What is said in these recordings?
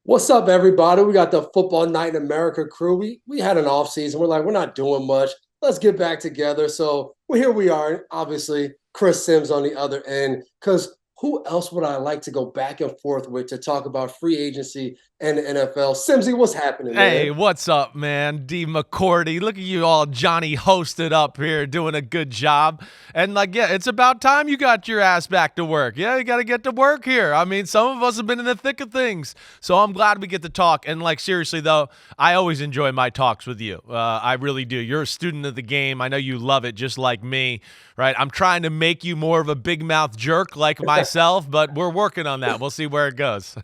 What's up, everybody? We got the Football Night in America crew. We had an off season. We're like, we're not doing much. Let's get back together. So here we are. Obviously, Chris Simms on the other end. Because who else would I like to go back and forth with to talk about free agency and the NFL? Simsy, what's happening, Hey, man? what's up, man? D. McCourty. Look at you all Johnny hosted up here doing a good job. And, yeah, it's about time you got your ass back to work. Yeah, you got to get to work here. I mean, some of us have been in the thick of things. So I'm glad we get to talk. And, seriously, though, I always enjoy my talks with you. I really do. You're a student of the game. I know you love it just like me, right? I'm trying to make you more of a big mouth jerk like myself, but we're working on that. We'll see where it goes.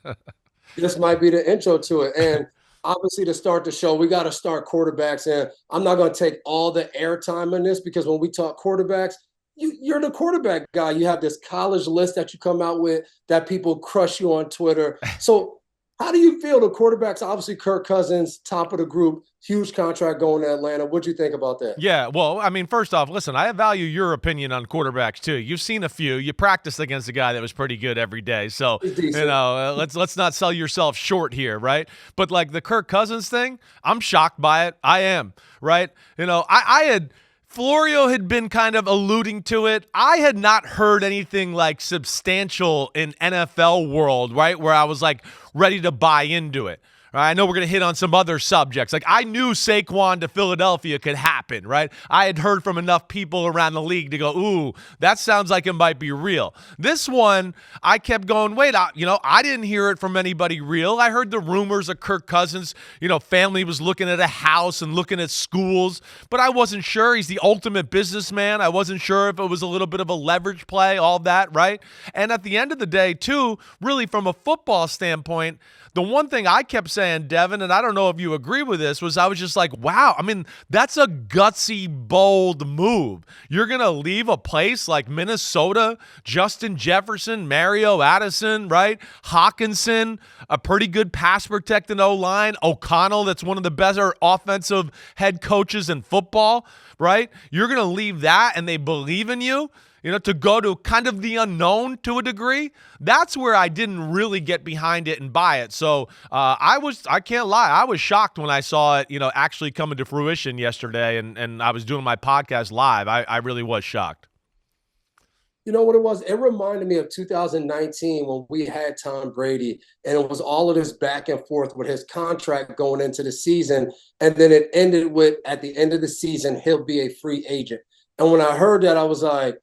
This might be the intro to it. And obviously, to start the show, we got to start quarterbacks. And I'm not going to take all the airtime on this because when we talk quarterbacks, you're the quarterback guy. You have this college list that you come out with that people crush you on Twitter. So, how do you feel the quarterbacks? Obviously, Kirk Cousins, top of the group, huge contract going to Atlanta. What do you think about that? Yeah, well, I mean, first off, listen, I value your opinion on quarterbacks too. You've seen a few. You practiced against a guy that was pretty good every day, so let's not sell yourself short here, right? But the Kirk Cousins thing, I'm shocked by it. I am, right? I had. Florio had been kind of alluding to it. I had not heard anything substantial in NFL world, right? Where I was ready to buy into it. Right? I know we're going to hit on some other subjects. I knew Saquon to Philadelphia could happen, right? I had heard from enough people around the league to go, ooh, that sounds like it might be real. This one, I kept going, wait, I didn't hear it from anybody real. I heard the rumors of Kirk Cousins, family was looking at a house and looking at schools, but I wasn't sure. He's the ultimate businessman. I wasn't sure if it was a little bit of a leverage play, all that, right? And at the end of the day, too, really from a football standpoint, the one thing I kept saying, Devin, and I don't know if you agree with this, was I was just like, wow, I mean, that's a gutsy, bold move. You're going to leave a place like Minnesota, Justin Jefferson, Mario Addison, right? Hawkinson, a pretty good pass protecting O-line, O'Connell, that's one of the better offensive head coaches in football, right? You're going to leave that and they believe in you. To go to kind of the unknown to a degree, that's where I didn't really get behind it and buy it. So I can't lie, I was shocked when I saw it, actually coming to fruition yesterday, and I was doing my podcast live. I really was shocked. You know what it was? It reminded me of 2019 when we had Tom Brady, and it was all of this back and forth with his contract going into the season. And then it ended with, at the end of the season, he'll be a free agent. And when I heard that, I was like,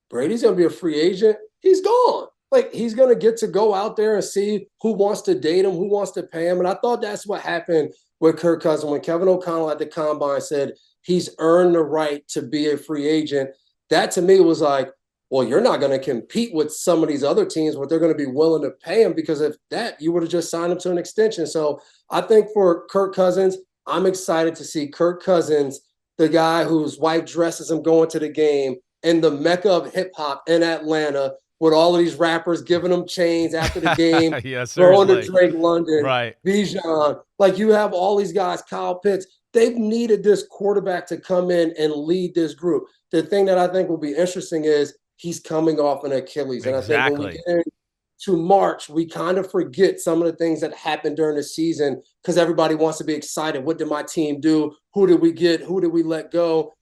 Brady's going to be a free agent. He's gone. He's going to get to go out there and see who wants to date him, who wants to pay him. And I thought that's what happened with Kirk Cousins when Kevin O'Connell at the Combine said he's earned the right to be a free agent. That to me was like, well, you're not going to compete with some of these other teams, but they're going to be willing to pay him, because if that, you would have just signed him to an extension. So I think for Kirk Cousins, I'm excited to see Kirk Cousins, the guy whose wife dresses him going to the game, in the mecca of hip hop in Atlanta, with all of these rappers giving them chains after the game, Yes, going to Drake London, right? Bijan. You have all these guys, Kyle Pitts. They've needed this quarterback to come in and lead this group. The thing that I think will be interesting is he's coming off an Achilles. And Exactly. I think when we get into March, we kind of forget some of the things that happened during the season because everybody wants to be excited. What did my team do? Who did we get? Who did we let go?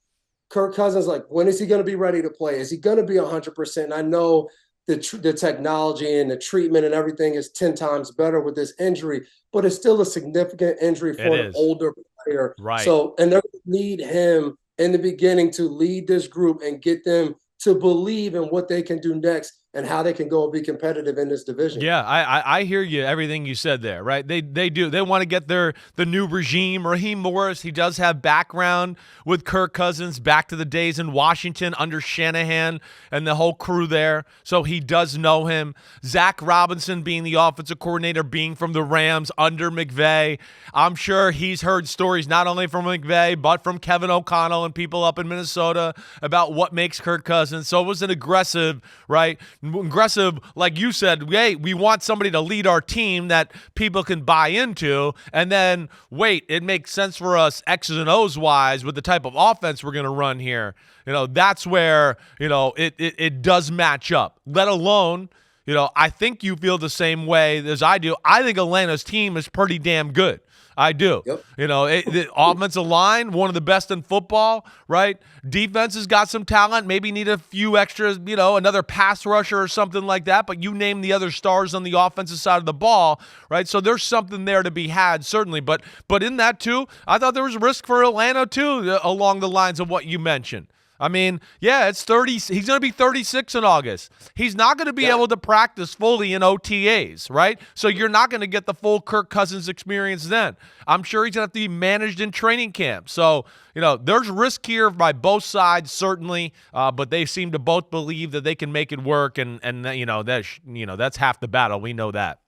Kirk Cousins, when is he going to be ready to play? Is he going to be 100%? I know the technology and the treatment and everything is 10 times better with this injury, but it's still a significant injury for an older player. Right. So, and they need him in the beginning to lead this group and get them to believe in what they can do next and how they can go and be competitive in this division. Yeah, I hear you, everything you said there, right? They do. They want to get the new regime. Raheem Morris, he does have background with Kirk Cousins back to the days in Washington under Shanahan and the whole crew there, so he does know him. Zach Robinson being the offensive coordinator, being from the Rams under McVay, I'm sure he's heard stories not only from McVay, but from Kevin O'Connell and people up in Minnesota about what makes Kirk Cousins. So it was an aggressive, right? Aggressive, like you said, hey, we want somebody to lead our team that people can buy into, and then wait, it makes sense for us X's and O's wise with the type of offense we're going to run here. That's where, it does match up, let alone, I think you feel the same way as I do. I think Atlanta's team is pretty damn good. I do. Yep. The offensive line, one of the best in football, right? Defense has got some talent. Maybe need a few extras, another pass rusher or something like that. But you name the other stars on the offensive side of the ball, right? So there's something there to be had, certainly. But in that, too, I thought there was risk for Atlanta, too, along the lines of what you mentioned. I mean, yeah, it's 30. He's going to be 36 in August. He's not going to be able to practice fully in OTAs, right? So you're not going to get the full Kirk Cousins experience then. I'm sure he's going to have to be managed in training camp. So, there's risk here by both sides, certainly, but they seem to both believe that they can make it work, and that's half the battle. We know that.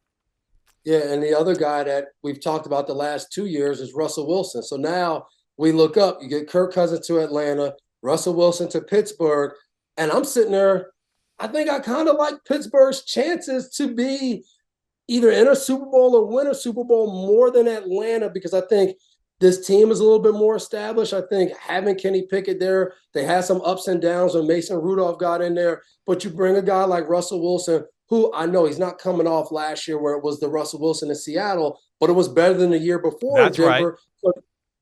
Yeah, and the other guy that we've talked about the last 2 years is Russell Wilson. So now we look up, you get Kirk Cousins to Atlanta, Russell Wilson to Pittsburgh, and I'm sitting there, I think I kind of like Pittsburgh's chances to be either in a Super Bowl or win a Super Bowl more than Atlanta, because I think this team is a little bit more established. I think having Kenny Pickett there, they had some ups and downs when Mason Rudolph got in there, but you bring a guy like Russell Wilson, who I know he's not coming off last year where it was the Russell Wilson in Seattle, but it was better than the year before in Denver. Right. So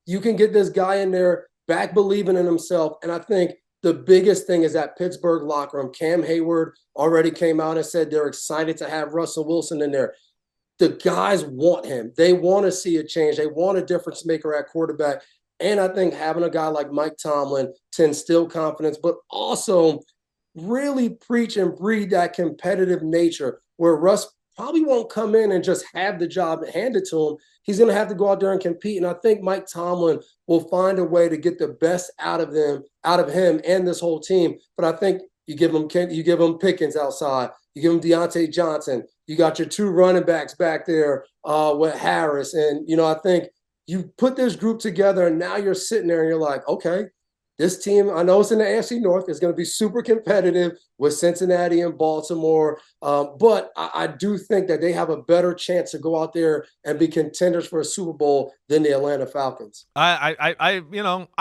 you can get this guy in there back believing in himself. And I think the biggest thing is that Pittsburgh locker room. Cam Hayward already came out and said they're excited to have Russell Wilson in there. The guys want him. They want to see a change. They want a difference maker at quarterback. And I think having a guy like Mike Tomlin to instill confidence, but also really preach and breed that competitive nature where Russ probably won't come in and just have the job handed to him. He's going to have to go out there and compete. And I think Mike Tomlin will find a way to get the best out of him and this whole team. But I think you give him Pickens outside. You give him Deontay Johnson. You got your two running backs back there with Harris. And, I think you put this group together and now you're sitting there and you're like, okay, this team, I know it's in the AFC North, is going to be super competitive with Cincinnati and Baltimore. But I do think that they have a better chance to go out there and be contenders for a Super Bowl than the Atlanta Falcons. I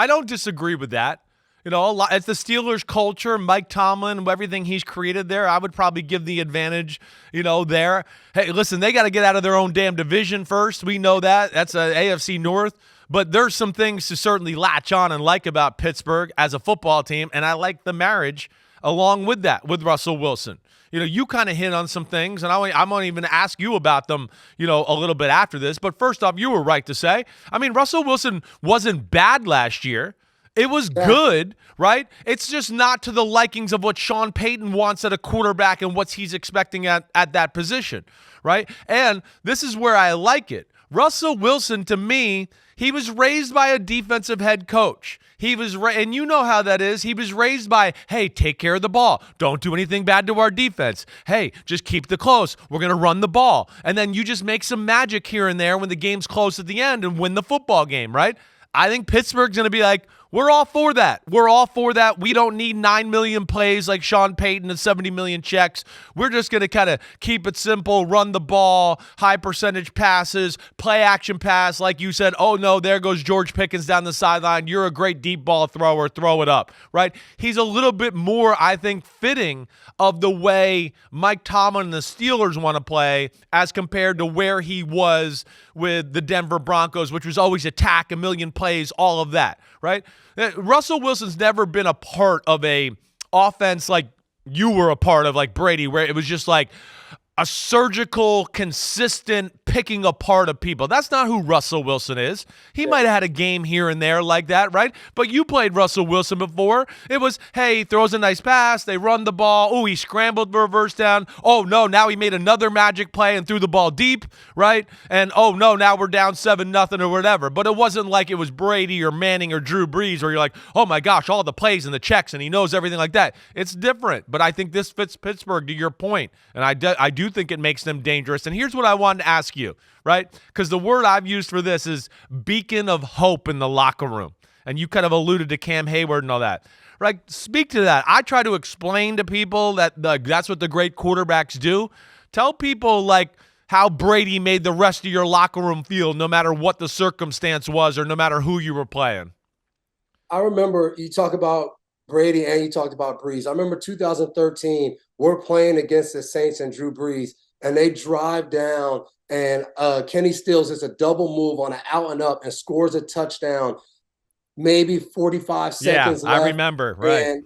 don't disagree with that. A lot, it's the Steelers culture, Mike Tomlin, everything he's created there. I would probably give the advantage, there. Hey, listen, they got to get out of their own damn division first. We know that. That's an AFC North. But there's some things to certainly latch on and like about Pittsburgh as a football team, and I like the marriage along with that, with Russell Wilson. You kind of hit on some things, and I'm going to even ask you about them, a little bit after this. But first off, you were right to say, Russell Wilson wasn't bad last year. It was good, right? It's just not to the likings of what Sean Payton wants at a quarterback and what he's expecting at that position, right? And this is where I like it. Russell Wilson, to me, he was raised by a defensive head coach. And you know how that is. He was raised by, hey, take care of the ball. Don't do anything bad to our defense. Hey, just keep the close. We're going to run the ball. And then you just make some magic here and there when the game's close at the end and win the football game, right? I think Pittsburgh's going to be like, we're all for that. We're all for that. We don't need 9 million plays like Sean Payton and 70 million checks. We're just going to kind of keep it simple, run the ball, high percentage passes, play action pass. Like you said, oh no, there goes George Pickens down the sideline. You're a great deep ball thrower. Throw it up, right? He's a little bit more, I think, fitting of the way Mike Tomlin and the Steelers want to play as compared to where he was with the Denver Broncos, which was always attack, a million plays, all of that, right? Russell Wilson's never been a part of a offense like you were a part of, like Brady, where it was just like a surgical, consistent picking apart of people. That's not who Russell Wilson is. He might have had a game here and there like that, right? But you played Russell Wilson before. It was, hey, he throws a nice pass, they run the ball. Oh, he scrambled for a first down. Oh, no, now he made another magic play and threw the ball deep, right? And, oh, no, now we're down 7-0 or whatever. But it wasn't like it was Brady or Manning or Drew Brees where you're like, oh, my gosh, all the plays and the checks, and he knows everything like that. It's different. But I think this fits Pittsburgh, to your point. And I do think it makes them dangerous. And here's what I wanted to ask you, right? Because the word I've used for this is beacon of hope in the locker room. And you kind of alluded to Cam Hayward and all that. Right? Speak to that. I try to explain to people that that's what the great quarterbacks do. Tell people like how Brady made the rest of your locker room feel no matter what the circumstance was or no matter who you were playing. I remember you talk about Brady and you talked about Breeze. I remember 2013 we're playing against the Saints and Drew Brees, and they drive down, and Kenny Stills is a double move on an out and up and scores a touchdown, maybe 45 seconds left. I remember, right. And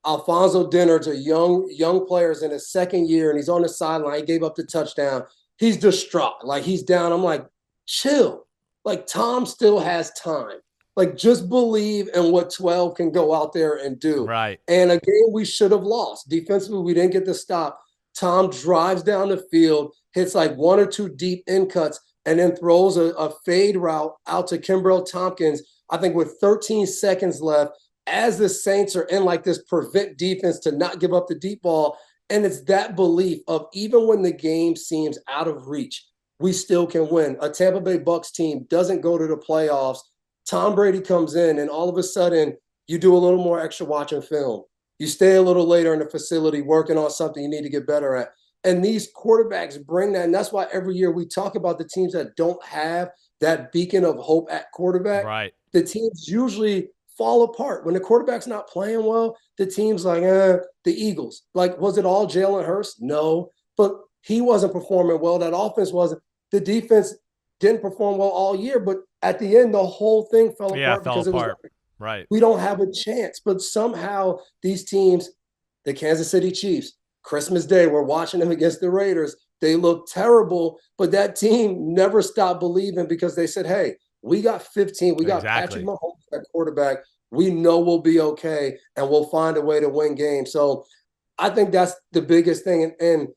Alfonso Dinner's a young player in his second year, and he's on the sideline. He gave up the touchdown. He's distraught. Like, he's down. I'm like, chill. Like, Tom still has time. Like, just believe in what 12 can go out there and do. Right. And a game we should have lost. Defensively, we didn't get the stop. Tom drives down the field, hits like one or two deep in cuts, and then throws a fade route out to Kimbrell Tompkins, I think with 13 seconds left, as the Saints are in like this prevent defense to not give up the deep ball. And it's that belief of even when the game seems out of reach, we still can win. A Tampa Bay Bucs team doesn't go to the playoffs. Tom Brady comes in, and all of a sudden you do a little more extra watching film. You stay a little later in the facility working on something you need to get better at. And these quarterbacks bring that. And that's why every year we talk about the teams that don't have that beacon of hope at quarterback. Right. The teams usually fall apart. When the quarterback's not playing well, the team's like, the Eagles. Like, was it all Jalen Hurts? No. But he wasn't performing well. That offense wasn't. The defense didn't perform well all year. But at the end, the whole thing fell apart because it was like, right. We don't have a chance. But somehow these teams, the Kansas City Chiefs, Christmas Day, we're watching them against the Raiders. They look terrible, but that team never stopped believing because they said, hey, we got 15. We got Patrick Mahomes at quarterback. We know we'll be okay, and we'll find a way to win games. So I think that's the biggest thing. And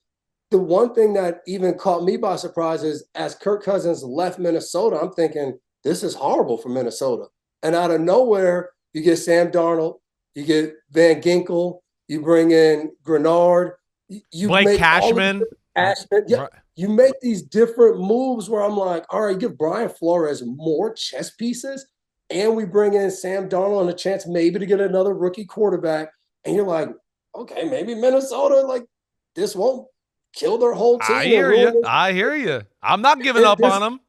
the one thing that even caught me by surprise is as Kirk Cousins left Minnesota, I'm thinking, this is horrible for Minnesota. And out of nowhere, you get Sam Darnold, you get Van Ginkel, you bring in Grenard. You Blake Cashman. Yeah. You make these different moves where I'm like, all right, give Brian Flores more chess pieces, and we bring in Sam Darnold on a chance maybe to get another rookie quarterback. And you're like, okay, maybe Minnesota, like, this won't kill their whole team. I hear you. I'm not giving up on them.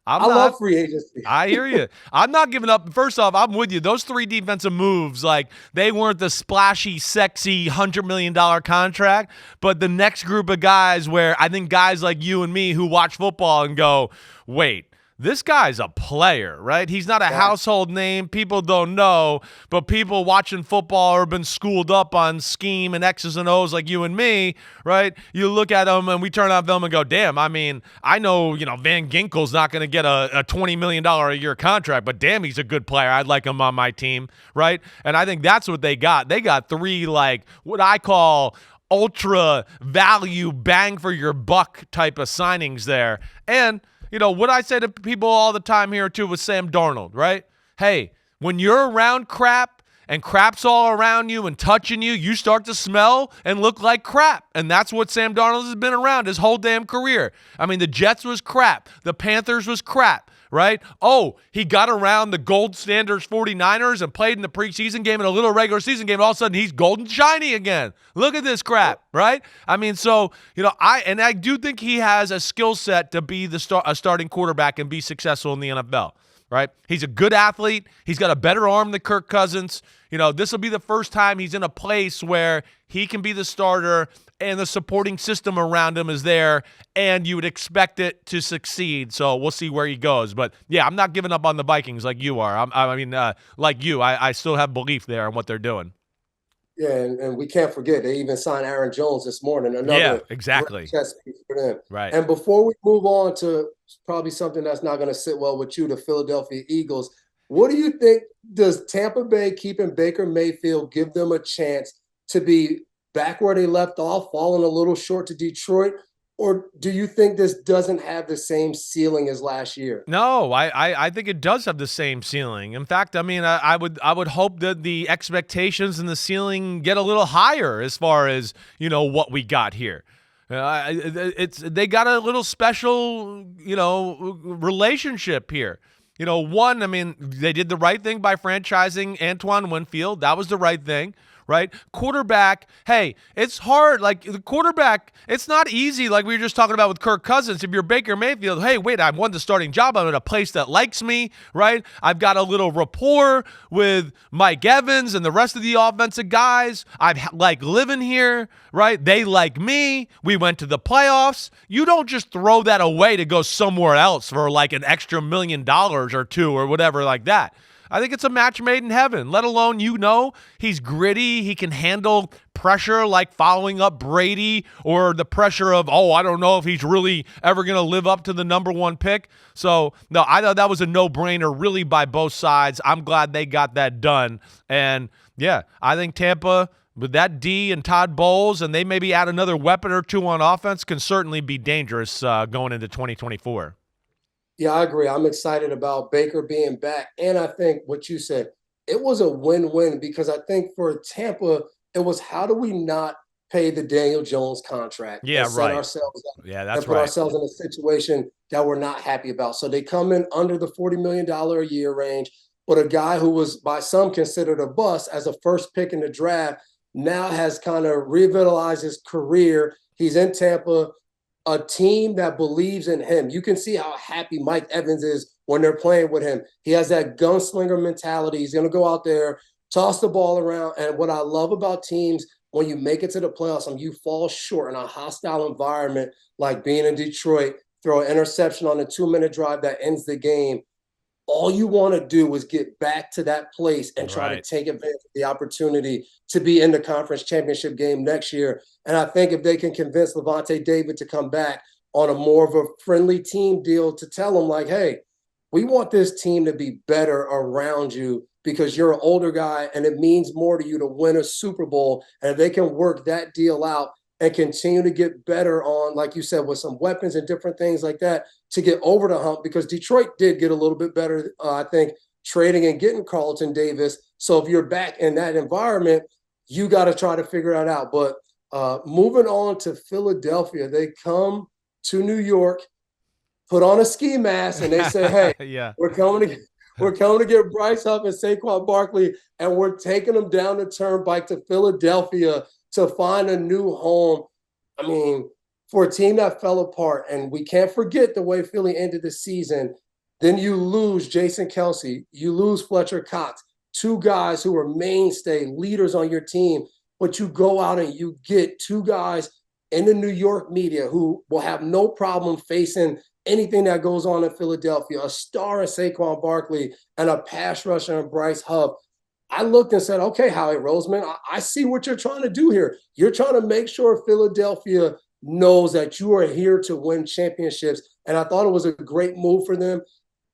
I love free agency. I hear you. I'm not giving up. First off, I'm with you. Those three defensive moves, like, they weren't the splashy, sexy $100 million contract, but the next group of guys where I think guys like you and me who watch football and go, wait, this guy's a player, right? He's not a household name. People don't know, but people watching football have been schooled up on scheme and X's and O's like you and me, right? You look at him and we turn on film and go, damn, I mean, I know, Van Ginkel's not going to get a $20 million a year contract, but damn, he's a good player. I'd like him on my team, right? And I think that's what they got. They got three, like, what I call ultra value, bang for your buck type of signings there. And what I say to people all the time here, too, with Sam Darnold, right? Hey, when you're around crap and crap's all around you and touching you, you start to smell and look like crap. And that's what Sam Darnold has been around his whole damn career. I mean, the Jets was crap. The Panthers was crap, right? Oh, he got around the gold standards 49ers and played in the preseason game and a little regular season game. All of a sudden, he's golden shiny again. Look at this crap, right? I mean, so, I do think he has a skill set to be a starting quarterback and be successful in the NFL, right? He's a good athlete. He's got a better arm than Kirk Cousins. This will be the first time he's in a place where he can be the starter and the supporting system around him is there, and you would expect it to succeed. So we'll see where he goes. But, yeah, I'm not giving up on the Vikings like you are. Like you, I still have belief there in what they're doing. Yeah, and we can't forget, they even signed Aaron Jones this morning. Another chess piece for them. Right. And before we move on to probably something that's not going to sit well with you, the Philadelphia Eagles, what do you think? Does Tampa Bay keeping Baker Mayfield give them a chance to be back where they left off, falling a little short to Detroit? Or do you think this doesn't have the same ceiling as last year? No, I think it does have the same ceiling. In fact, I mean, I would hope that the expectations and the ceiling get a little higher as far as, what we got here. They got a little special, relationship here. One, I mean, they did the right thing by franchising Antoine Winfield. That was the right thing, right? Quarterback, hey, it's hard. Like the quarterback, it's not easy. Like we were just talking about with Kirk Cousins. If you're Baker Mayfield, hey, wait, I won the starting job. I'm in a place that likes me, right? I've got a little rapport with Mike Evans and the rest of the offensive guys. I like living here, right? They like me. We went to the playoffs. You don't just throw that away to go somewhere else for like an extra $1 million or two or whatever like that. I think it's a match made in heaven, let alone, he's gritty. He can handle pressure like following up Brady or the pressure of, I don't know if he's really ever going to live up to the number one pick. So, no, I thought that was a no-brainer really by both sides. I'm glad they got that done. And, yeah, I think Tampa, with that D and Todd Bowles, and they maybe add another weapon or two on offense, can certainly be dangerous going into 2024. Yeah, I agree. I'm excited about Baker being back. And I think what you said, it was a win-win because I think for Tampa, it was how do we not pay the Daniel Jones contract? Yeah, and right. Set ourselves up that's and put ourselves in a situation that we're not happy about. So they come in under the $40 million a year range, but a guy who was by some considered a bust as a first pick in the draft now has kind of revitalized his career. He's in Tampa. A team that believes in him. You can see how happy Mike Evans is when they're playing with him. He has that gunslinger mentality. He's going to go out there, toss the ball around. And what I love about teams, when you make it to the playoffs and you fall short in a hostile environment, like being in Detroit, throw an interception on a 2-minute drive that ends the game, all you want to do is get back to that place and try to take advantage of the opportunity to be in the conference championship game next year. And I think if they can convince Levante David to come back on a more of a friendly team deal to tell them like, hey, we want this team to be better around you because you're an older guy and it means more to you to win a Super Bowl. And if they can work that deal out and continue to get better on, like you said, with some weapons and different things like that to get over the hump, because Detroit did get a little bit better, I think, trading and getting Carlton Davis. So if you're back in that environment, you got to try to figure that out. But moving on to Philadelphia, they come to New York, put on a ski mask, and they say, hey, we're coming to get Bryce Huff and Saquon Barkley, and we're taking them down the turnpike to Philadelphia to find a new home. I mean, for a team that fell apart, and we can't forget the way Philly ended the season, then you lose Jason Kelce, you lose Fletcher Cox, two guys who were mainstay leaders on your team, but you go out and you get two guys in the New York media who will have no problem facing anything that goes on in Philadelphia, a star in Saquon Barkley and a pass rusher in Bryce Huff. I looked and said, okay, Howie Roseman, I see what you're trying to do here. You're trying to make sure Philadelphia knows that you are here to win championships. And I thought it was a great move for them.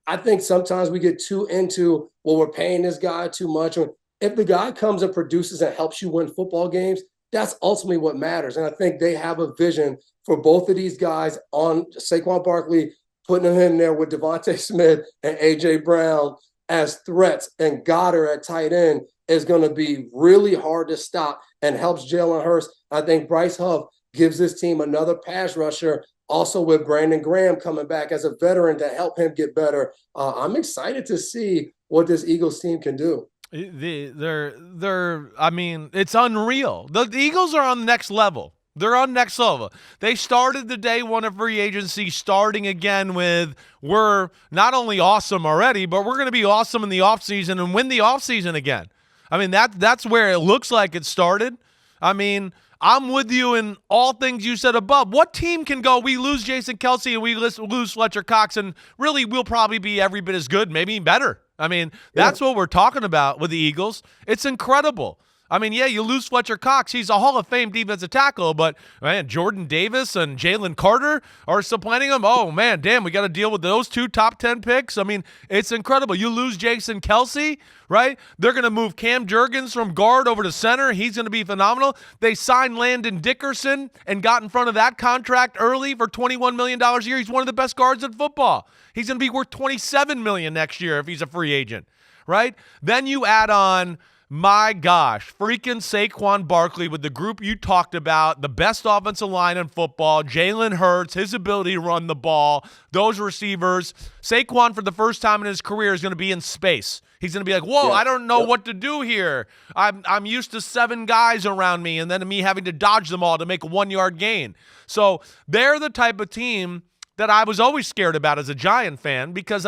I think sometimes we get too into, well, we're paying this guy too much. If the guy comes and produces and helps you win football games, that's ultimately what matters. And I think they have a vision for both of these guys on Saquon Barkley, putting him in there with Devontae Smith and A.J. Brown as threats, and Goddard at tight end is going to be really hard to stop and helps Jalen Hurts. I think Bryce Huff gives this team another pass rusher, also with Brandon Graham coming back as a veteran to help him get better. I'm excited to see what this Eagles team can do. I mean, it's unreal. The Eagles are on the next level. They're on next level. They started the day one of free agency starting again with, we're not only awesome already, but we're going to be awesome in the offseason and win the offseason again. I mean, that's where it looks like it started. I mean, I'm with you in all things you said above. What team can go, we lose Jason Kelce and we lose Fletcher Cox, and really we'll probably be every bit as good, maybe better. I mean, that's what we're talking about with the Eagles. It's incredible. I mean, yeah, you lose Fletcher Cox. He's a Hall of Fame defensive tackle, but, man, Jordan Davis and Jalen Carter are supplanting him. Oh, man, damn, we got to deal with those two top 10 picks. I mean, it's incredible. You lose Jason Kelce, right? They're going to move Cam Jurgens from guard over to center. He's going to be phenomenal. They signed Landon Dickerson and got in front of that contract early for $21 million a year. He's one of the best guards in football. He's going to be worth $27 million next year if he's a free agent, right? Then you add on My gosh, freaking Saquon Barkley with the group you talked about, the best offensive line in football, Jalen Hurts, his ability to run the ball, those receivers. Saquon, for the first time in his career, is going to be in space. He's going to be like, whoa, I don't know what to do here. I'm used to 7 guys around me and then me having to dodge them all to make a 1-yard gain. So they're the type of team that I was always scared about as a Giant fan because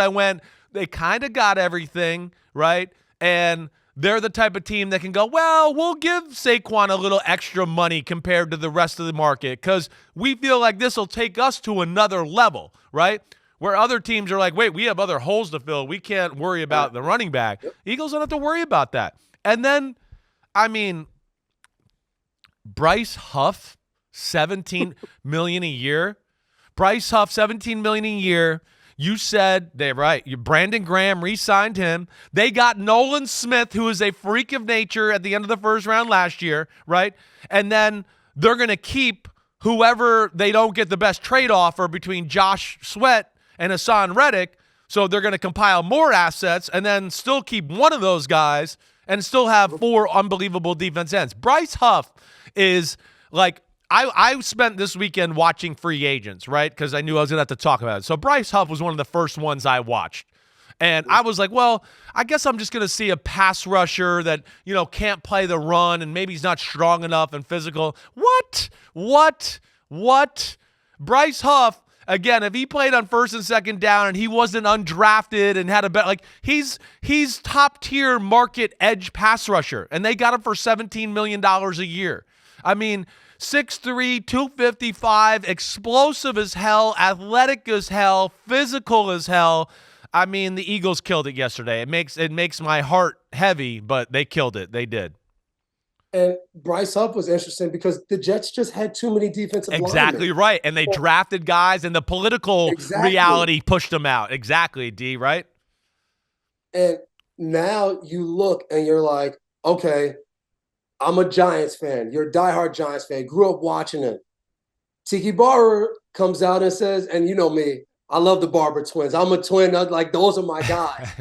they kind of got everything, right? And they're the type of team that can go, well, we'll give Saquon a little extra money compared to the rest of the market because we feel like this will take us to another level, right? Where other teams are like, wait, we have other holes to fill. We can't worry about the running back. Eagles don't have to worry about that. And then, I mean, Bryce Huff, $17 million a year. Bryce Huff, $17 million a year. You said they're right. Brandon Graham re-signed him. They got Nolan Smith, who is a freak of nature at the end of the first round last year, right? And then they're going to keep whoever they don't get the best trade offer between Josh Sweat and Hassan Reddick. So they're going to compile more assets and then still keep one of those guys and still have 4 unbelievable defense ends. Bryce Huff is like, I spent this weekend watching free agents, right? Because I knew I was going to have to talk about it. So Bryce Huff was one of the first ones I watched. And I was like, well, I guess I'm just going to see a pass rusher that, can't play the run and maybe he's not strong enough and physical. What? Bryce Huff, again, if he played on first and second down and he wasn't undrafted and had a bet, like he's top tier market edge pass rusher. And they got him for $17 million a year. I mean, 6'3", 255, explosive as hell, athletic as hell, physical as hell. I mean, the Eagles killed it yesterday. It makes my heart heavy, but they killed it. They did. And Bryce Huff was interesting because the Jets just had too many defensive linemen. Exactly right. And they drafted guys, and the political reality pushed them out. Exactly, D, right? And now you look and you're like, okay, I'm a Giants fan. You're a diehard Giants fan. Grew up watching him. Tiki Barber comes out and says, and you know me, I love the Barber twins. I'm a twin. Like, those are my guys.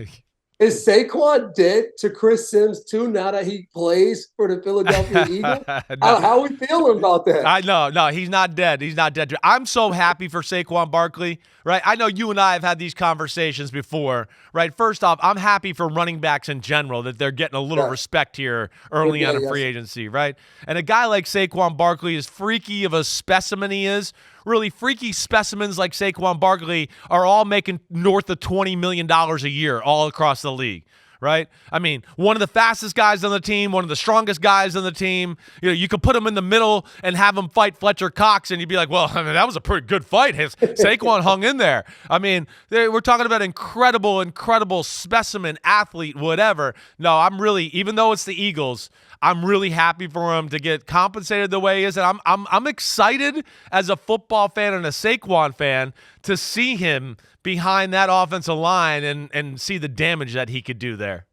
Is Saquon dead to Chris Simms too now that he plays for the Philadelphia Eagles? No. How are we feeling about that? No, he's not dead. He's not dead. I'm so happy for Saquon Barkley, right? I know you and I have had these conversations before, right? First off, I'm happy for running backs in general that they're getting a little respect here early on in free agency, right? And a guy like Saquon Barkley, as freaky of a specimen he is, really freaky specimens like Saquon Barkley are all making north of $20 million a year all across the league, right? I mean, one of the fastest guys on the team, one of the strongest guys on the team. You could put him in the middle and have him fight Fletcher Cox, and you'd be like, well, I mean, that was a pretty good fight. Saquon hung in there. I mean, we're talking about incredible specimen, athlete, whatever. No, I'm really, even though it's the Eagles, I'm really happy for him to get compensated the way he is. And I'm excited as a football fan and a Saquon fan to see him behind that offensive line and see the damage that he could do there.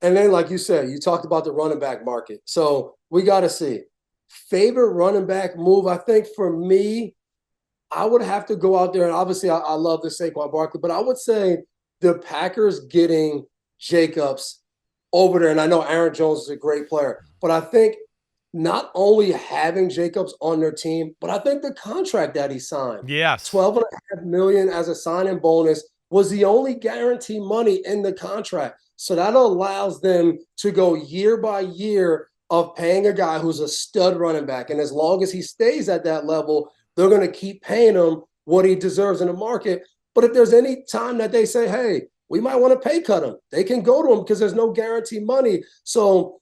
And then, like you said, you talked about the running back market. So we got to see. Favorite running back move, I think for me, I would have to go out there. And obviously, I love the Saquon Barkley, but I would say the Packers getting Jacobs over there. And I know Aaron Jones is a great player, but I think not only having Jacobs on their team, but I think the contract that he signed, yes, $12.5 million as a signing bonus, was the only guaranteed money in the contract. So that allows them to go year by year of paying a guy who's a stud running back. And as long as he stays at that level, they're going to keep paying him what he deserves in the market. But if there's any time that they say, hey, we might want to pay cut him, they can go to him because there's no guaranteed money. So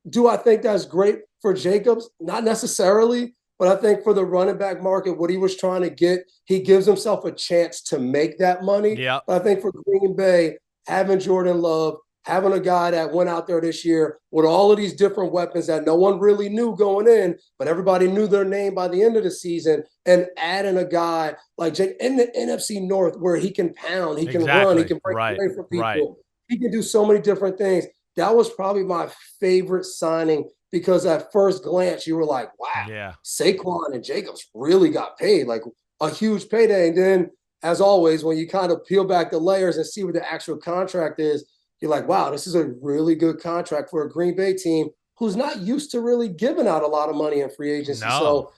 do I think that's great for Jacobs? Not necessarily, but I think for the running back market, what he was trying to get, he gives himself a chance to make that money. Yeah. But I think for Green Bay, having Jordan Love, having a guy that went out there this year with all of these different weapons that no one really knew going in, but everybody knew their name by the end of the season, and adding a guy like Jake in the NFC North where he can pound, he can run, he can break away from people. He can do so many different things. That was probably my favorite signing because at first glance, you were like, wow, Saquon and Jacobs really got paid, like a huge payday. And then, as always, when you kind of peel back the layers and see what the actual contract is, you're like, wow, this is a really good contract for a Green Bay team who's not used to really giving out a lot of money in free agency. No. So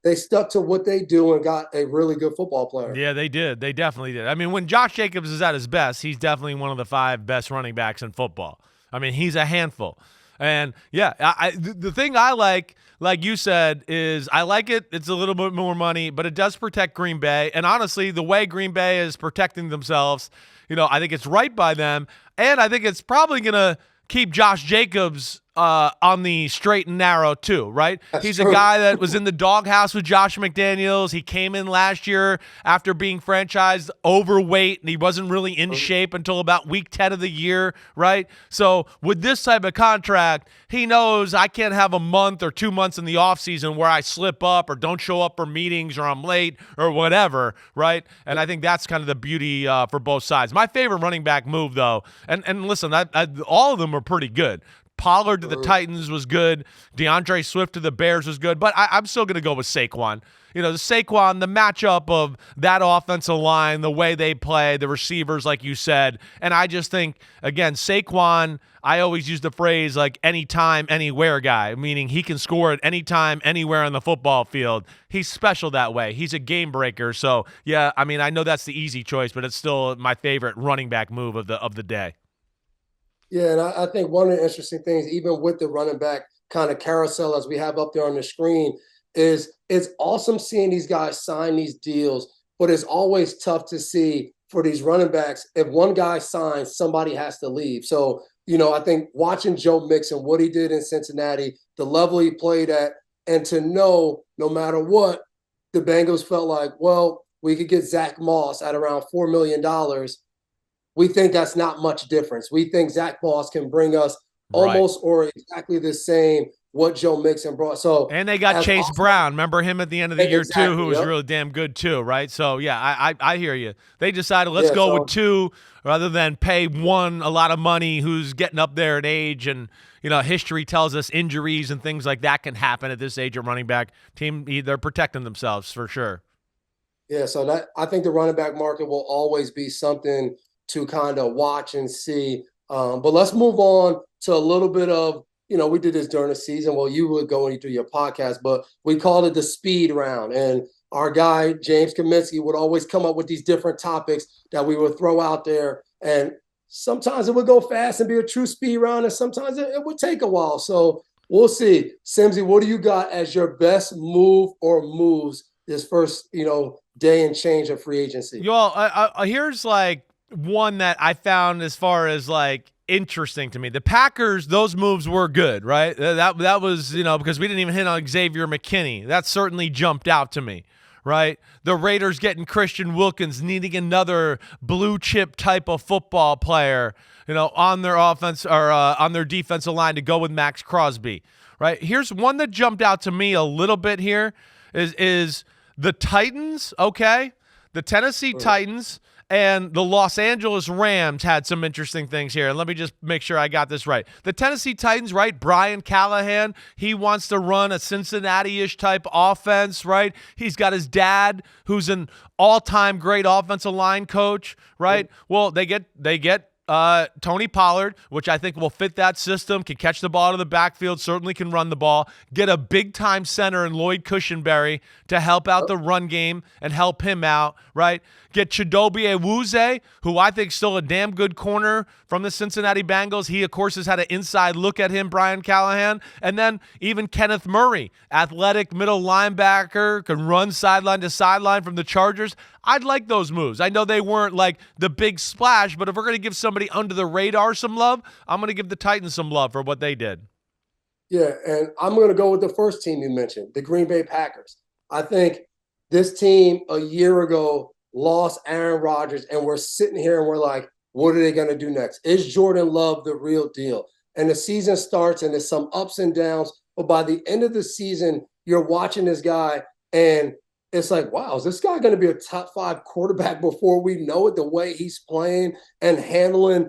they stuck to what they do and got a really good football player. Yeah, they did. They definitely did. I mean, when Josh Jacobs is at his best, he's definitely one of the 5 best running backs in football. I mean, he's a handful. And yeah, the thing I like you said, is I like it. It's a little bit more money, but it does protect Green Bay. And honestly, the way Green Bay is protecting themselves, I think it's right by them. And I think it's probably going to keep Josh Jacobs on the straight and narrow too, right? He's a guy that was in the doghouse with Josh McDaniels. He came in last year after being franchised overweight, and he wasn't really in shape until about week 10 of the year, right? So with this type of contract, he knows I can't have a month or 2 months in the offseason where I slip up or don't show up for meetings or I'm late or whatever, right? And I think that's kind of the beauty for both sides. My favorite running back move, though, and listen, all of them are pretty good. Pollard to the Titans was good. DeAndre Swift to the Bears was good. But I'm still going to go with Saquon. The Saquon, the matchup of that offensive line, the way they play, the receivers, like you said. And I just think, again, Saquon, I always use the phrase like anytime, anywhere guy, meaning he can score at any time, anywhere on the football field. He's special that way. He's a game breaker. So, yeah, I mean, I know that's the easy choice, but it's still my favorite running back move of the day. Yeah, and I think one of the interesting things, even with the running back kind of carousel as we have up there on the screen, is it's awesome seeing these guys sign these deals, but it's always tough to see for these running backs, if one guy signs, somebody has to leave. So, I think watching Joe Mixon, what he did in Cincinnati, the level he played at, and to know no matter what, the Bengals felt like, well, we could get Zach Moss at around $4 million. We think that's not much difference. We think Zach Moss can bring us almost or exactly the same what Joe Mixon brought. So, and they got Chase Brown. Remember him at the end of the year too, who was really damn good too, right? So yeah, I hear you. They decided let's go with 2 rather than pay 1 a lot of money who's getting up there in age, and history tells us injuries and things like that can happen at this age of running back. Team, they're protecting themselves for sure. Yeah, so that I think the running back market will always be something to kind of watch and see. But let's move on to a little bit of, we did this during the season. Well, you would go and you do your podcast, but we called it the speed round. And our guy, James Kaminsky, would always come up with these different topics that we would throw out there. And sometimes it would go fast and be a true speed round, and sometimes it would take a while. So we'll see. Simsy, what do you got as your best move or moves this first, day and change of free agency? Y'all, here's like one that I found as far as like interesting to me. The Packers, those moves were good, right? That was, because we didn't even hit on Xavier McKinney. That certainly jumped out to me, right? The Raiders getting Christian Wilkins, needing another blue chip type of football player, on their offense or on their defensive line to go with Max Crosby, right? Here's one that jumped out to me a little bit here is the Titans, okay? The Tennessee Titans and the Los Angeles Rams had some interesting things here. And let me just make sure I got this right. The Tennessee Titans, right? Brian Callahan, he wants to run a Cincinnati-ish type offense, right? He's got his dad, who's an all-time great offensive line coach, right? Well, they get Tony Pollard, which I think will fit that system, can catch the ball out of the backfield, certainly can run the ball, get a big-time center in Lloyd Cushenberry to help out the run game and help him out, right? Get Chidobe Awuzie, who I think is still a damn good corner from the Cincinnati Bengals. He, of course, has had an inside look at him, Brian Callahan. And then even Kenneth Murray, athletic middle linebacker, can run sideline to sideline from the Chargers. I'd like those moves. I know they weren't like the big splash, but if we're going to give somebody under the radar some love, I'm going to give the Titans some love for what they did. Yeah, and I'm going to go with the first team you mentioned, the Green Bay Packers. I think this team a year ago lost Aaron Rodgers, and we're sitting here and we're like, what are they going to do next? Is Jordan Love the real deal? And the season starts and there's some ups and downs, but by the end of the season, you're watching this guy and it's like, wow, is this guy going to be a top 5 quarterback before we know it, the way he's playing and handling,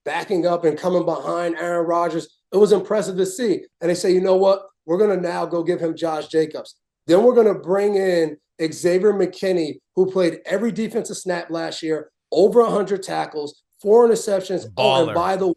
backing up and coming behind Aaron Rodgers? It was impressive to see. And they say, you know what? We're going to now go give him Josh Jacobs. Then we're going to bring in Xavier McKinney, who played every defensive snap last year, over 100 tackles, 4 interceptions. Baller. Oh, and by the way,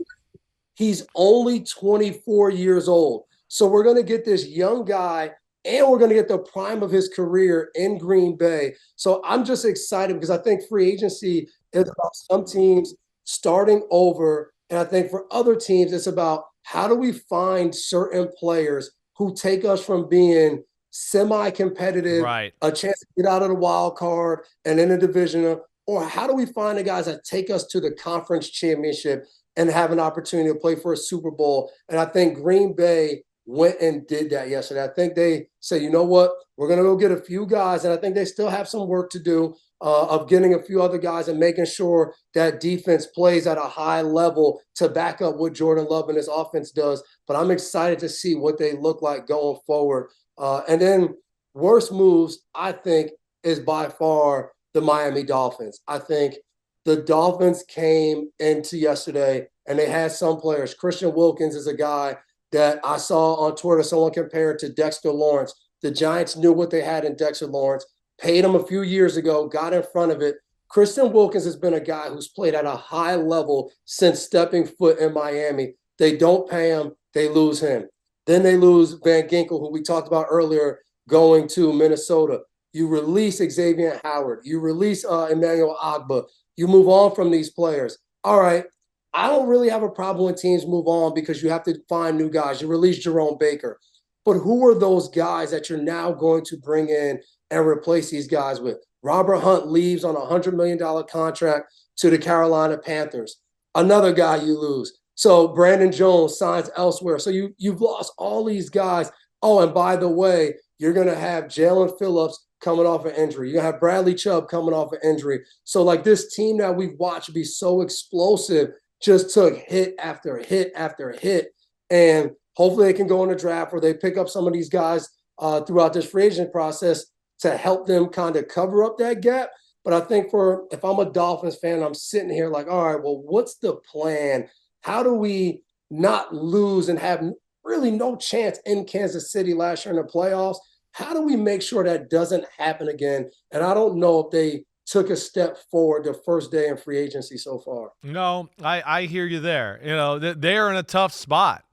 he's only 24 years old. So we're going to get this young guy, and we're going to get the prime of his career in Green Bay. So I'm just excited because I think free agency is about some teams starting over. And I think for other teams, it's about how do we find certain players who take us from being semi-competitive, right, a chance to get out of the wild card and in a division, or how do we find the guys that take us to the conference championship and have an opportunity to play for a Super Bowl? And I think Green Bay went and did that yesterday. I think they said, you know what, we're going to go get a few guys, and I think they still have some work to do of getting a few other guys and making sure that defense plays at a high level to back up what Jordan Love and his offense does. But I'm excited to see what they look like going forward. And then worst moves, I think, is by far the Miami Dolphins. I think the Dolphins came into yesterday and they had some players. Christian Wilkins is a guy that I saw on Twitter someone compared to Dexter Lawrence. The Giants knew what they had in Dexter Lawrence, paid him a few years ago, got in front of it. Christian Wilkins has been a guy who's played at a high level since stepping foot in Miami. They don't pay him, they lose him. Then they lose Van Ginkel, who we talked about earlier, going to Minnesota. You release Xavier Howard. You release Emmanuel Ogbah. You move on from these players. All right, I don't really have a problem when teams move on because you have to find new guys. You release Jerome Baker. But who are those guys that you're now going to bring in and replace these guys with? Robert Hunt leaves on a $100 million contract to the Carolina Panthers. Another guy you lose. So Brandon Jones signs elsewhere. So you've lost all these guys. Oh, and by the way, you're going to have Jalen Phillips coming off an injury. You're going to have Bradley Chubb coming off an injury. So like this team that we've watched be so explosive just took hit after hit after hit. And hopefully they can go in the draft where they pick up some of these guys throughout this free agent process to help them kind of cover up that gap. But I think if I'm a Dolphins fan, I'm sitting here like, all right, well, what's the plan? How do we not lose and have really no chance in Kansas City last year in the playoffs? How do we make sure that doesn't happen again? And I don't know if they took a step forward the first day in free agency so far. No, I hear you there. You know, they're in a tough spot.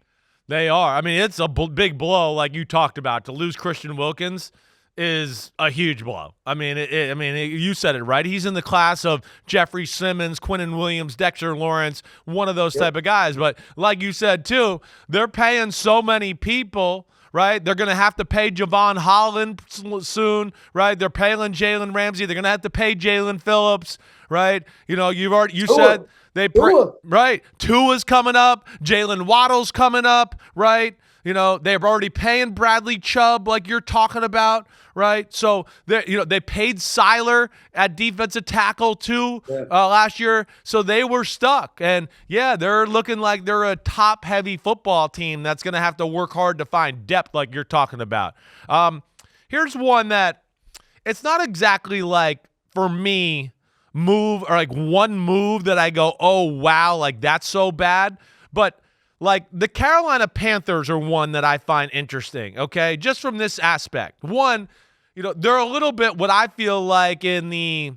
They are. I mean, it's a big blow, like you talked about. To lose Christian Wilkins is a huge blow. I mean, you said it right. He's in the class of Jeffrey Simmons, Quinnen Williams, Dexter Lawrence, one of those type of guys. But like you said, too, they're paying so many people, right? They're going to have to pay Javon Holland soon, right? They're paying Jalen Ramsey. They're going to have to pay Jalen Phillips, right? You know, you said they right. Tua's coming up. Jalen Waddle's coming up, right? You know, they're already paying Bradley Chubb like you're talking about, right? So they paid Seiler at defensive tackle too last year, so they were stuck. And yeah, they're looking like they're a top-heavy football team that's going to have to work hard to find depth like you're talking about. Here's one that it's not exactly like for me one move that I go, oh wow, like that's so bad, but. Like the Carolina Panthers are one that I find interesting, okay? Just from this aspect. One, you know, they're a little bit what I feel like in the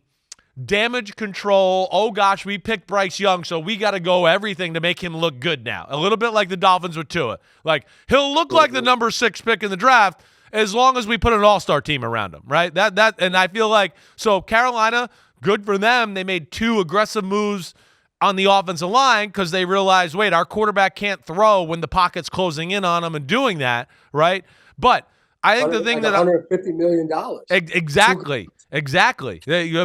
damage control, oh gosh, we picked Bryce Young, so we got to go everything to make him look good now. A little bit like the Dolphins with Tua. Like, he'll look like the number 6 pick in the draft as long as we put an all-star team around him, right? And I feel like, so Carolina, good for them. They made 2 aggressive moves on the offensive line because they realized, wait, our quarterback can't throw when the pocket's closing in on him and doing that, right? But I think the thing that $150 million. Exactly.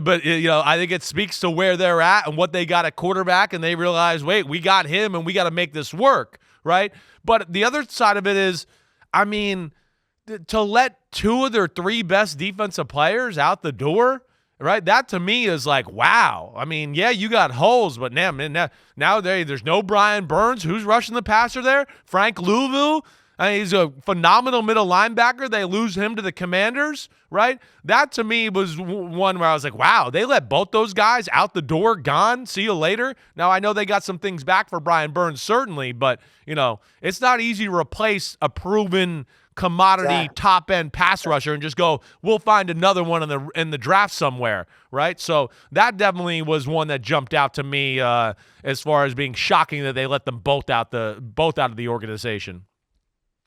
But you know, I think it speaks to where they're at and what they got at quarterback, and they realize, wait, we got him, and we got to make this work, right? But the other side of it is, I mean, to let 2 of their 3 best defensive players out the door. Right, that to me is like, wow. I mean, yeah, you got holes, but now there's no Brian Burns. Who's rushing the passer there? Frank Louvu. I mean, he's a phenomenal middle linebacker. They lose him to the Commanders, right? That to me was one where I was like, wow, they let both those guys out the door, gone. See you later. Now, I know they got some things back for Brian Burns, certainly, but, you know, it's not easy to replace a proven commodity top-end pass rusher and just go, we'll find another one in the draft somewhere, right? So that definitely was one that jumped out to me as far as being shocking that they let them both out of the organization.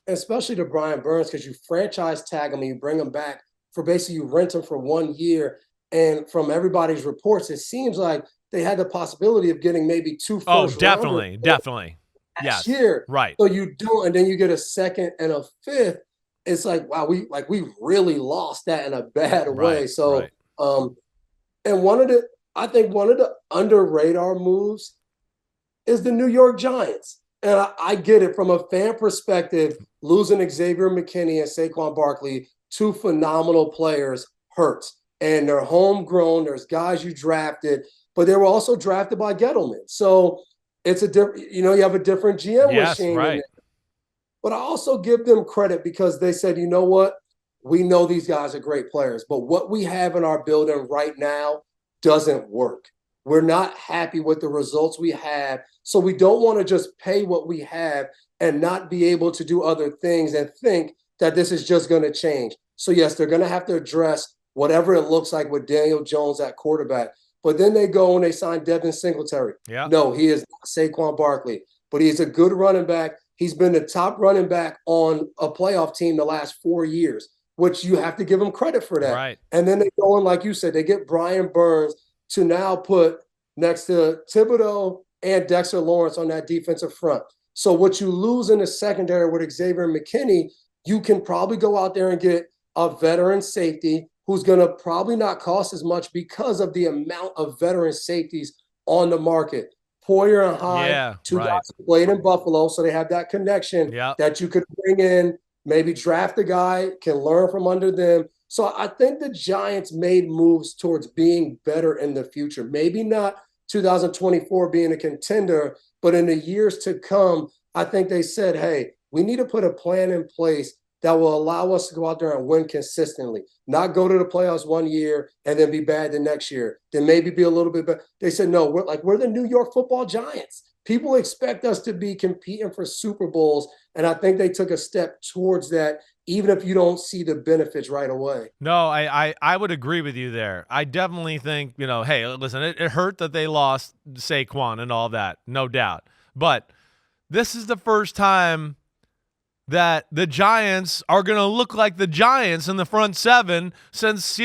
Especially to Brian Burns, because you franchise tag him and you bring him back for basically you rent him for 1 year. And from everybody's reports, it seems like they had the possibility of getting maybe 2 first rounders. Definitely. Yes. Year. Right. So you do, and then you get a second and a fifth. It's like, wow, we really lost that in a bad way. So, and I think one of the under radar moves is the New York Giants. And I get it from a fan perspective, losing Xavier McKinney and Saquon Barkley, 2 phenomenal players, hurts. And they're homegrown. There's guys you drafted, but they were also drafted by Gettleman. So it's a different, you have a different GM machine. Right. But I also give them credit because they said, you know what? We know these guys are great players, but what we have in our building right now doesn't work. We're not happy with the results we have. So we don't want to just pay what we have and not be able to do other things and think that this is just going to change. So yes, they're going to have to address whatever it looks like with Daniel Jones at quarterback. But then they go and they sign Devin Singletary. Yeah. No, he is not Saquon Barkley, but he's a good running back. He's been the top running back on a playoff team the last 4 years, which you have to give him credit for that. Right. And then they go and, like you said, they get Brian Burns to now put next to Thibodeau and Dexter Lawrence on that defensive front. So what you lose in the secondary with Xavier McKinney, you can probably go out there and get a veteran safety who's going to probably not cost as much because of the amount of veteran safeties on the market. Poyer and Hyde, 2 guys who played in Buffalo, so they have that connection that you could bring in, maybe draft a guy, can learn from under them. So I think the Giants made moves towards being better in the future. Maybe not 2024 being a contender, but in the years to come, I think they said, hey, we need to put a plan in place that will allow us to go out there and win consistently, not go to the playoffs 1 year and then be bad the next year, then maybe be a little bit better. They said, no, we're the New York Football Giants. People expect us to be competing for Super Bowls, and I think they took a step towards that, even if you don't see the benefits right away. No, I would agree with you there. I definitely think, hey, listen, it hurt that they lost Saquon and all that, no doubt. But this is the first time that the Giants are going to look like the Giants in the front 7 since,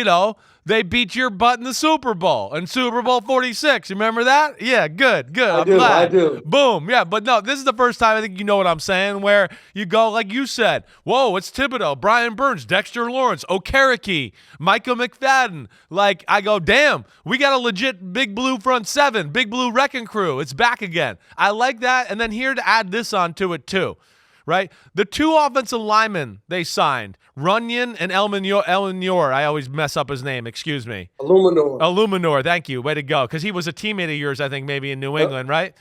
they beat your butt in the Super Bowl, in Super Bowl 46. You remember that? Yeah, good. I'm glad. I do. Boom. Yeah, but no, this is the first time I think you know what I'm saying, where you go, like you said, whoa, it's Thibodeau, Brian Burns, Dexter Lawrence, Okereke, Micah McFadden. Like, I go, damn, we got a legit Big Blue front 7, Big Blue wrecking crew. It's back again. I like that. And then here to add this onto it too. Right? The 2 offensive linemen they signed, Runyon and Elminor. I always mess up his name. Excuse me. Illuminor. Thank you. Way to go. Because he was a teammate of yours, I think, maybe in New England, right?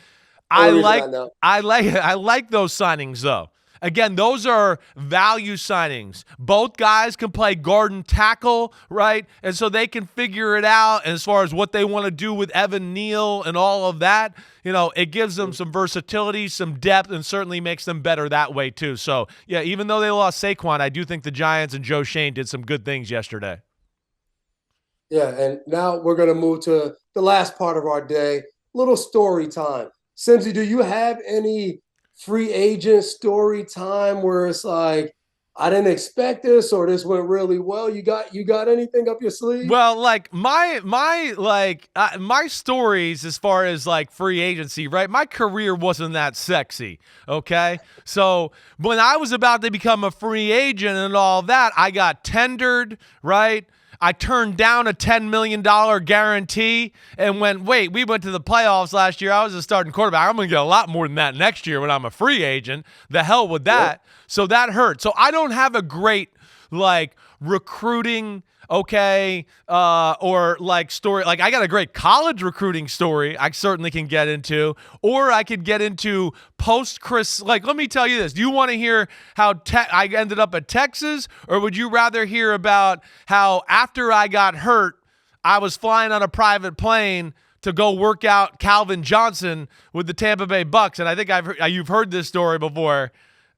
I like those signings, though. Again, those are value signings. Both guys can play guard and tackle, right? And so they can figure it out as far as what they want to do with Evan Neal and all of that. It gives them some versatility, some depth, and certainly makes them better that way too. So, yeah, even though they lost Saquon, I do think the Giants and Joe Shane did some good things yesterday. Yeah, and now we're going to move to the last part of our day, little story time. Simsy, do you have any free agent story time where it's like, I didn't expect this, or this went really well? You got anything up your sleeve? Well, like my stories as far as like free agency, right? My career wasn't that sexy. Okay. So when I was about to become a free agent and all that, I got tendered, right? I turned down a $10 million guarantee and went, wait, we went to the playoffs last year. I was a starting quarterback. I'm going to get a lot more than that next year when I'm a free agent. The hell with that. Yep. So that hurt. So I don't have a great, recruiting, or story. Like, I got a great college recruiting story I certainly can get into, or I could get into post-Chris. Like, let me tell you this. Do you want to hear how I ended up at Texas, or would you rather hear about how after I got hurt, I was flying on a private plane to go work out Calvin Johnson with the Tampa Bay Bucks? And I think you've heard this story before.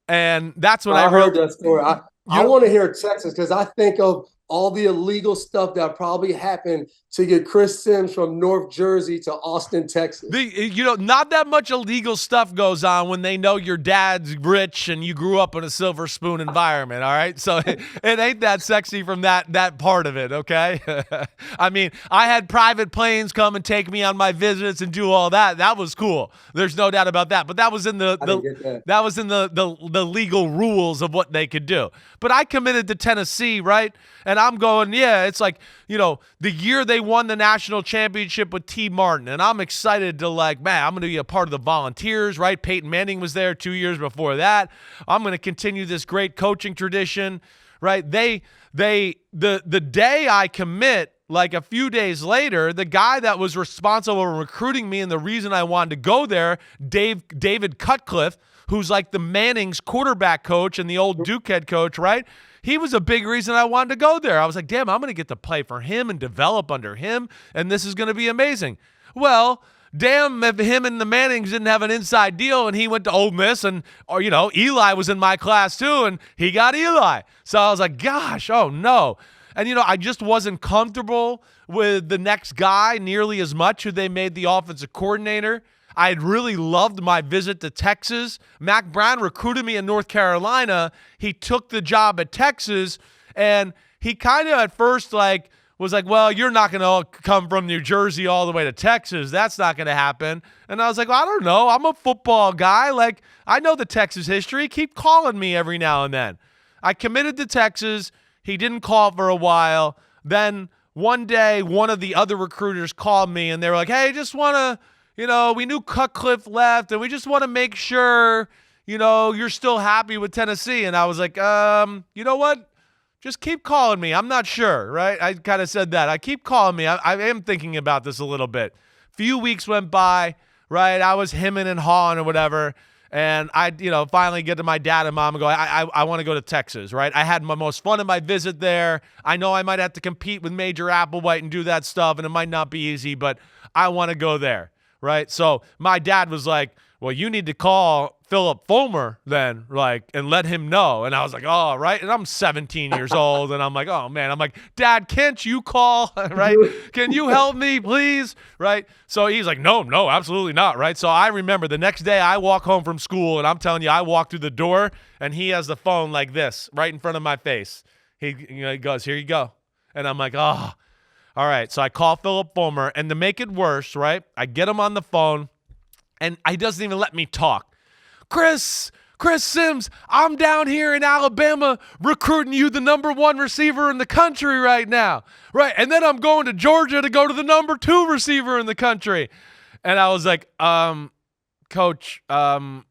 And that's what I heard that story. I want to hear Texas because I think of all the illegal stuff that probably happened to get Chris Simms from North Jersey to Austin, Texas. Not that much illegal stuff goes on when they know your dad's rich and you grew up in a silver spoon environment, all right? So it ain't that sexy from that part of it, okay? I mean, I had private planes come and take me on my visits and do all that. That was cool. There's no doubt about that. But that was in the legal rules of what they could do. But I committed to Tennessee, right? And I'm going, yeah, it's like, the year they won the national championship with T. Martin. And I'm excited to I'm going to be a part of the Volunteers, right? Peyton Manning was there 2 years before that. I'm going to continue this great coaching tradition, right? The day I commit, like a few days later, the guy that was responsible for recruiting me and the reason I wanted to go there, David Cutcliffe, who's like the Manning's quarterback coach and the old Duke head coach, right? He was a big reason I wanted to go there. I was like, damn, I'm going to get to play for him and develop under him, and this is going to be amazing. Well, damn if him and the Mannings didn't have an inside deal and he went to Ole Miss Eli was in my class too and he got Eli. So I was like, gosh, oh no. And, I just wasn't comfortable with the next guy nearly as much who they made the offensive coordinator. I had really loved my visit to Texas. Mac Brown recruited me in North Carolina. He took the job at Texas, and he kind of at first was like, well, you're not going to come from New Jersey all the way to Texas. That's not going to happen. And I was like, well, I don't know. I'm a football guy. I know the Texas history. Keep calling me every now and then. I committed to Texas. He didn't call for a while. Then one day, one of the other recruiters called me, and they were like, hey, just want to, we knew Cutcliffe left, and we just want to make sure, you're still happy with Tennessee. And I was like, you know what? Just keep calling me. I'm not sure, right? I kind of said that. I keep calling me. I am thinking about this a little bit. Few weeks went by, right? I was hemming and hawing or whatever. And I, finally get to my dad and mom and go, I want to go to Texas, right? I had my most fun in my visit there. I know I might have to compete with Major Applewhite and do that stuff, and it might not be easy, but I want to go there, right? So my dad was like, well, you need to call Philip Fulmer then, and let him know. And I was like, oh, right. And I'm 17 years old, and I'm like, oh, man. I'm like, Dad, can't you call, right? Can you help me, please, right? So he's like, no, absolutely not, right? So I remember the next day I walk home from school, and I'm telling you, I walk through the door, and he has the phone like this right in front of my face. He goes, here you go. And I'm like, oh, all right. So I call Philip Fulmer, and to make it worse, right, I get him on the phone, and he doesn't even let me talk. Chris Simms, I'm down here in Alabama recruiting you the number 1 receiver in the country right now. Right. And then I'm going to Georgia to go to the number 2 receiver in the country. And I was like, Coach, I'm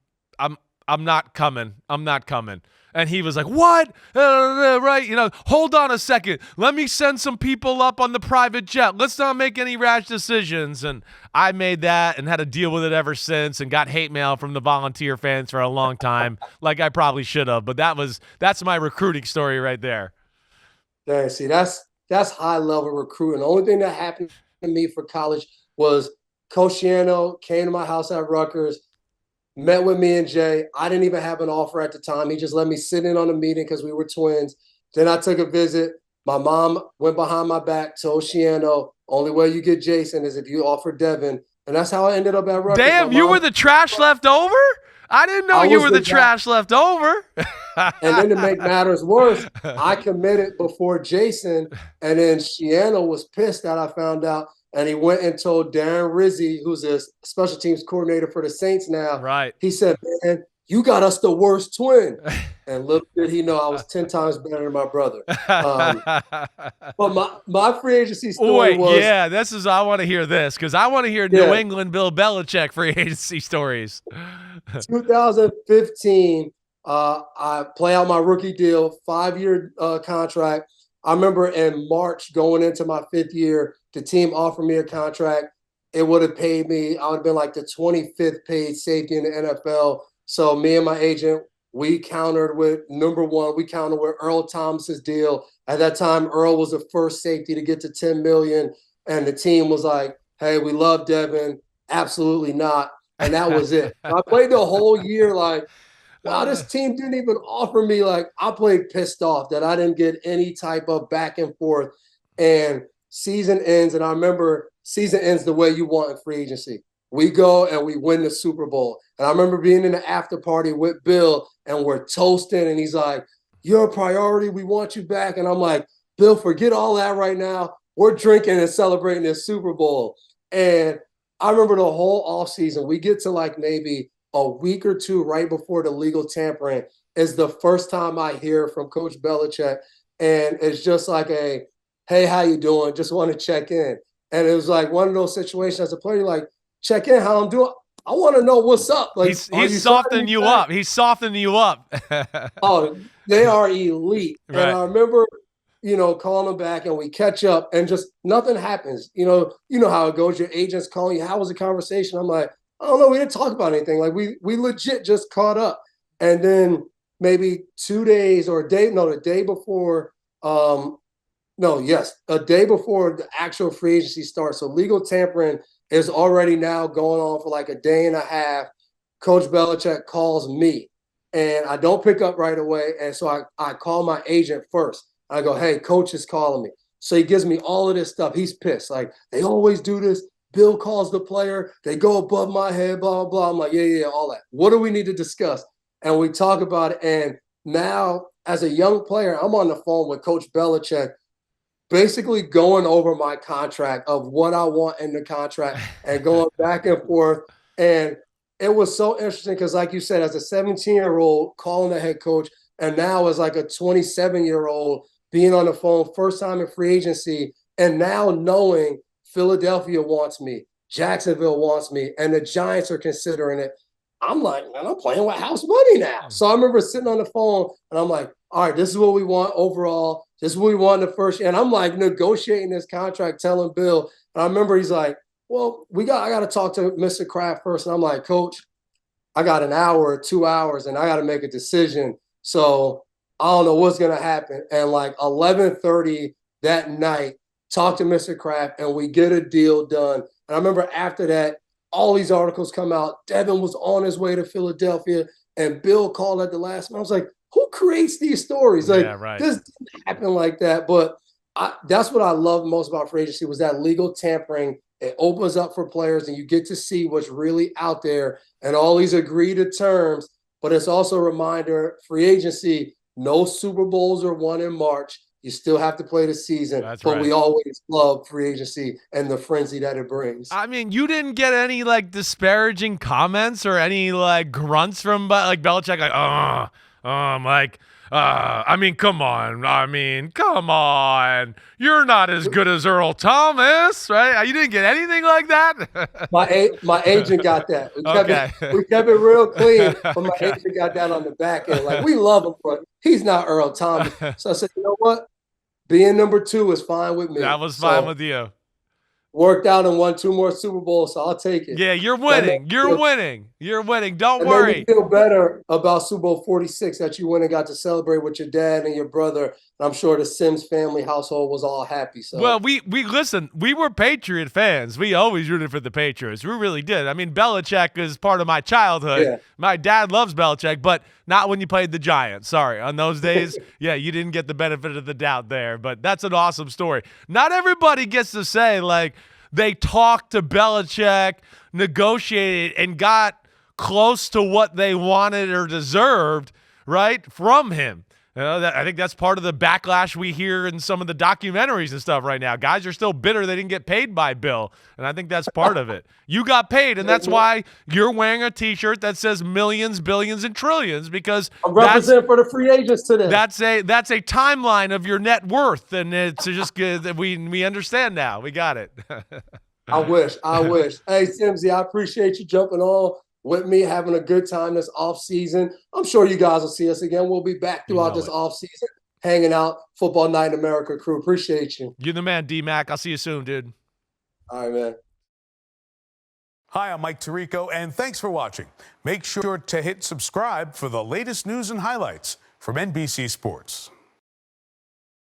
not coming. I'm not coming. And he was like, what? Right? Hold on a second. Let me send some people up on the private jet. Let's not make any rash decisions. And I made that and had to deal with it ever since and got hate mail from the Volunteer fans for a long time, like I probably should have. But that's my recruiting story right there. Dang, see, that's high-level recruiting. The only thing that happened to me for college was Coach Shiano came to my house at Rutgers, met with me and Jay. I didn't even have an offer at the time. He just let me sit in on a meeting because we were twins. Then I took a visit. My mom went behind my back, told Shiano, only way you get Jason is if you offer Devin. And that's how I ended up at Rutgers. Damn, you were the trash left over? I didn't know you were the trash left over. And then to make matters worse, I committed before Jason, and then Shiano was pissed that I found out. And he went and told Darren Rizzi, who's a special teams coordinator for the Saints now. Right. He said, man, you got us the worst twin. And little did he know I was 10 times better than my brother. But my free agency story was. Yeah, I want to hear this because I want to hear New England Bill Belichick free agency stories. 2015, I play out my rookie deal, 5-year contract. I remember in March going into my 5th year, the team offered me a contract. It would have paid me, I would have been like the 25th paid safety in the NFL. So me and my agent, we countered with number 1. We countered with Earl Thomas's deal. At that time, Earl was the first safety to get to $10 million. And the team was like, hey, we love Devin. Absolutely not. And that was it. I played the whole year like, wow, this team didn't even offer me. Like, I played pissed off that I didn't get any type of back and forth. And season ends, and I remember season ends the way you want in free agency. We go and we win the Super Bowl. And I remember being in the after party with Bill, and we're toasting, and he's like, "You're a priority. We want you back." And I'm like, "Bill, forget all that right now. We're drinking and celebrating this Super Bowl." And I remember the whole offseason, we get to like maybe a week or two right before the legal tampering is the first time I hear from Coach Belichick. And it's just like a, "Hey, how you doing? Just want to check in." And it was like one of those situations as a player, like, check in, how I'm doing. I want to know what's up. Like, he's softening you up. He's softening you up. Oh, they are elite. Right. And I remember, calling them back and we catch up and just nothing happens. You know how it goes. Your agent's calling you. How was the conversation? I'm like, I don't know. We didn't talk about anything. Like we legit just caught up. And then maybe 2 days or the day before, a day before the actual free agency starts. So legal tampering is already now going on for like a day and a half. Coach Belichick calls me and I don't pick up right away. And so I call my agent first. I go, "Hey, coach is calling me." So he gives me all of this stuff. He's pissed. Like, they always do this. Bill calls the player. They go above my head, blah, blah, blah. I'm like, yeah, all that. What do we need to discuss? And we talk about it. And now, as a young player, I'm on the phone with Coach Belichick, basically going over my contract of what I want in the contract and going back and forth. And it was so interesting because, like you said, as a 17-year-old calling the head coach, and now as like a 27-year-old being on the phone, first time in free agency, and now knowing Philadelphia wants me, Jacksonville wants me, and the Giants are considering it. I'm like, man, I'm playing with house money now. So I remember sitting on the phone, and I'm like, all right, this is what we want overall. This is what we want in the first year. And I'm like negotiating this contract, telling Bill. And I remember he's like, "Well, I got to talk to Mr. Kraft first." And I'm like, "Coach, I got an hour or 2 hours, and I got to make a decision. So I don't know what's going to happen." And like 11:30 that night, talk to Mr. Kraft, and we get a deal done. And I remember after that, all these articles come out. Devin was on his way to Philadelphia, and Bill called at the last minute. I was like, who creates these stories? Like, yeah, right. This didn't happen like that. But that's what I love most about free agency was that legal tampering. It opens up for players, and you get to see what's really out there and all these agreed to terms. But it's also a reminder, free agency, no Super Bowls are won in March. You still have to play the season. That's but right. We always love free agency and the frenzy that it brings. I mean, you didn't get any like disparaging comments or any like grunts from like Belichick, like, I mean, come on. You're not as good as Earl Thomas, right? You didn't get anything like that? My agent got that. We kept it real clean, but my agent got that on the back end. Like, we love him, but he's not Earl Thomas. So I said, you know what? Being number 2 is fine with me. That was fine with you. Worked out and won 2 more Super Bowls, so I'll take it. Yeah, you're winning. You're winning. Don't worry. Made me feel better about Super Bowl 46 that you went and got to celebrate with your dad and your brother. And I'm sure the Simms family household was all happy. So, well, we listen. We were Patriot fans. We always rooted for the Patriots. We really did. I mean, Belichick is part of my childhood. Yeah. My dad loves Belichick, but not when you played the Giants. Sorry, on those days, yeah, you didn't get the benefit of the doubt there. But that's an awesome story. Not everybody gets to say like they talked to Belichick, negotiated, and got close to what they wanted or deserved, right, from him. I think that's part of the backlash we hear in some of the documentaries and stuff right now. Guys are still bitter they didn't get paid by Bill, and I think that's part of it. You got paid, and that's why you're wearing a T-shirt that says millions, billions, and trillions, because I'm representing for the free agents today. That's a timeline of your net worth, and it's just good that we understand now. We got it. I wish. Hey, Simsy, I appreciate you jumping on with me, having a good time this off season. I'm sure you guys will see us again. We'll be back throughout this off season, hanging out. Football Night in America crew. Appreciate you. You're the man, D-Mac. I'll see you soon, dude. All right, man. Hi, I'm Mike Tirico, and thanks for watching. Make sure to hit subscribe for the latest news and highlights from NBC Sports.